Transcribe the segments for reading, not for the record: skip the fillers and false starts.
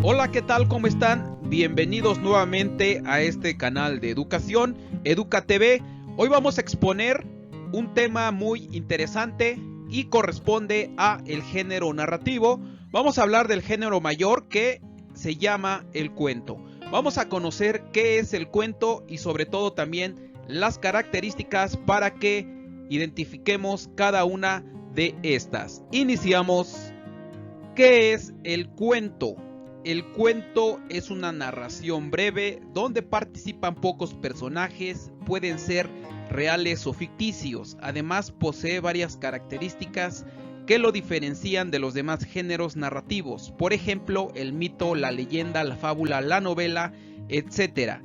Hola, ¿qué tal? ¿Cómo están? Bienvenidos nuevamente a este canal de educación, EducaTV. Hoy vamos a exponer un tema muy interesante y corresponde a el género narrativo. Vamos a hablar del género mayor que se llama el cuento. Vamos a conocer qué es el cuento y sobre todo también las características para que identifiquemos cada una de estas. Iniciamos. ¿Qué es el cuento? El cuento es una narración breve donde participan pocos personajes, pueden ser reales o ficticios. Además, posee varias características que lo diferencian de los demás géneros narrativos. Por ejemplo, el mito, la leyenda, la fábula, la novela, etc.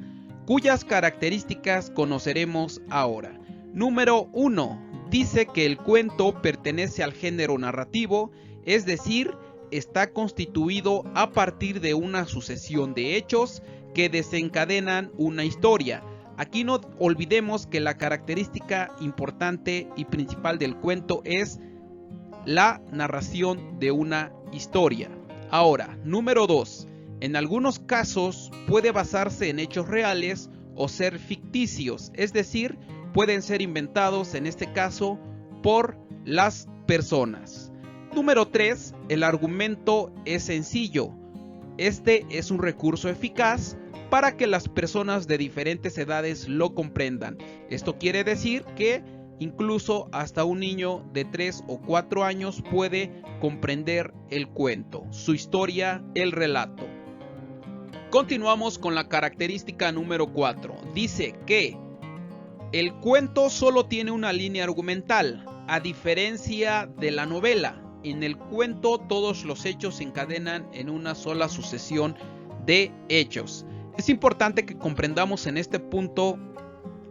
Cuyas características conoceremos ahora. Número 1. Dice que el cuento pertenece al género narrativo, es decir, está constituido a partir de una sucesión de hechos que desencadenan una historia. Aquí no olvidemos que la característica importante y principal del cuento es la narración de una historia. Ahora, número 2. En algunos casos puede basarse en hechos reales o ser ficticios, es decir, pueden ser inventados en este caso por las personas. Número 3. El argumento es sencillo. Este es un recurso eficaz para que las personas de diferentes edades lo comprendan. Esto quiere decir que incluso hasta un niño de 3 o 4 años puede comprender el cuento, su historia, el relato. Continuamos con la característica número 4. Dice que el cuento solo tiene una línea argumental, a diferencia de la novela. En el cuento todos los hechos se encadenan en una sola sucesión de hechos. Es importante que comprendamos en este punto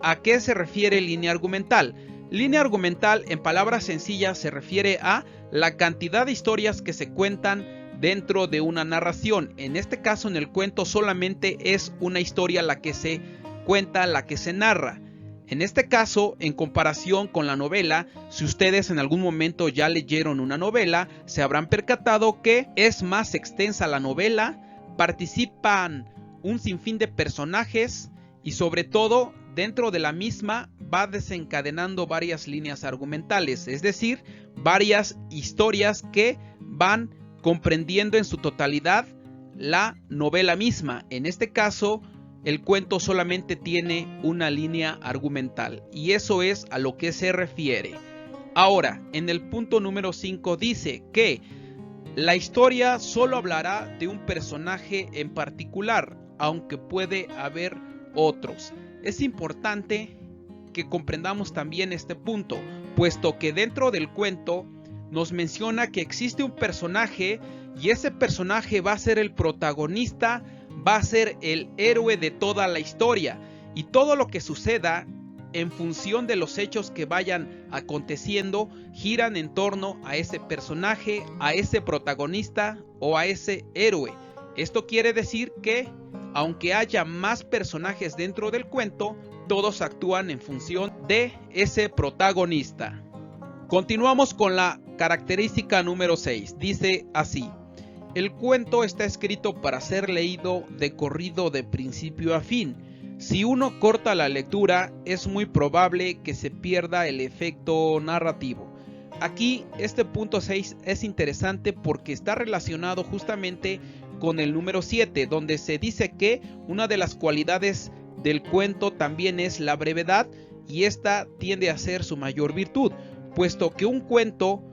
a qué se refiere línea argumental. Línea argumental, en palabras sencillas, se refiere a la cantidad de historias que se cuentan dentro de una narración. En este caso, en el cuento solamente es una historia la que se cuenta, la que se narra. En este caso, en comparación con la novela, si ustedes en algún momento ya leyeron una novela, se habrán percatado que es más extensa la novela, participan un sinfín de personajes y sobre todo dentro de la misma va desencadenando varias líneas argumentales, es decir, varias historias que van comprendiendo en su totalidad la novela misma. En este caso, el cuento solamente tiene una línea argumental y eso es a lo que se refiere. Ahora, en el punto número 5 dice que la historia solo hablará de un personaje en particular, aunque puede haber otros. Es importante que comprendamos también este punto, puesto que dentro del cuento nos menciona que existe un personaje y ese personaje va a ser el protagonista, va a ser el héroe de toda la historia y todo lo que suceda en función de los hechos que vayan aconteciendo giran en torno a ese personaje, a ese protagonista o a ese héroe. Esto quiere decir que aunque haya más personajes dentro del cuento, todos actúan en función de ese protagonista. Continuamos con la característica número 6. Dice así: el cuento está escrito para ser leído de corrido de principio a fin. Si uno corta la lectura, es muy probable que se pierda el efecto narrativo. Aquí este punto 6 es interesante porque está relacionado justamente con el número 7, donde se dice que una de las cualidades del cuento también es la brevedad y esta tiende a ser su mayor virtud, puesto que un cuento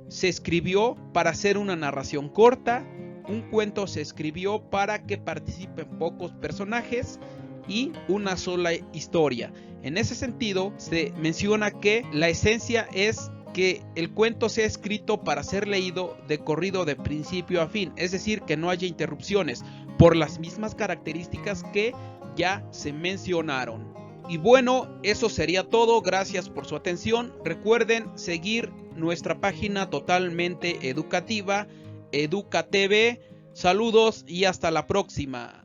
se escribió para hacer una narración corta, un cuento se escribió para que participen pocos personajes y una sola historia. En ese sentido, se menciona que la esencia es que el cuento sea escrito para ser leído de corrido de principio a fin, es decir, que no haya interrupciones, por las mismas características que ya se mencionaron. Y bueno, eso sería todo. Gracias por su atención. Recuerden seguir nuestra página totalmente educativa, EducaTV. Saludos y hasta la próxima.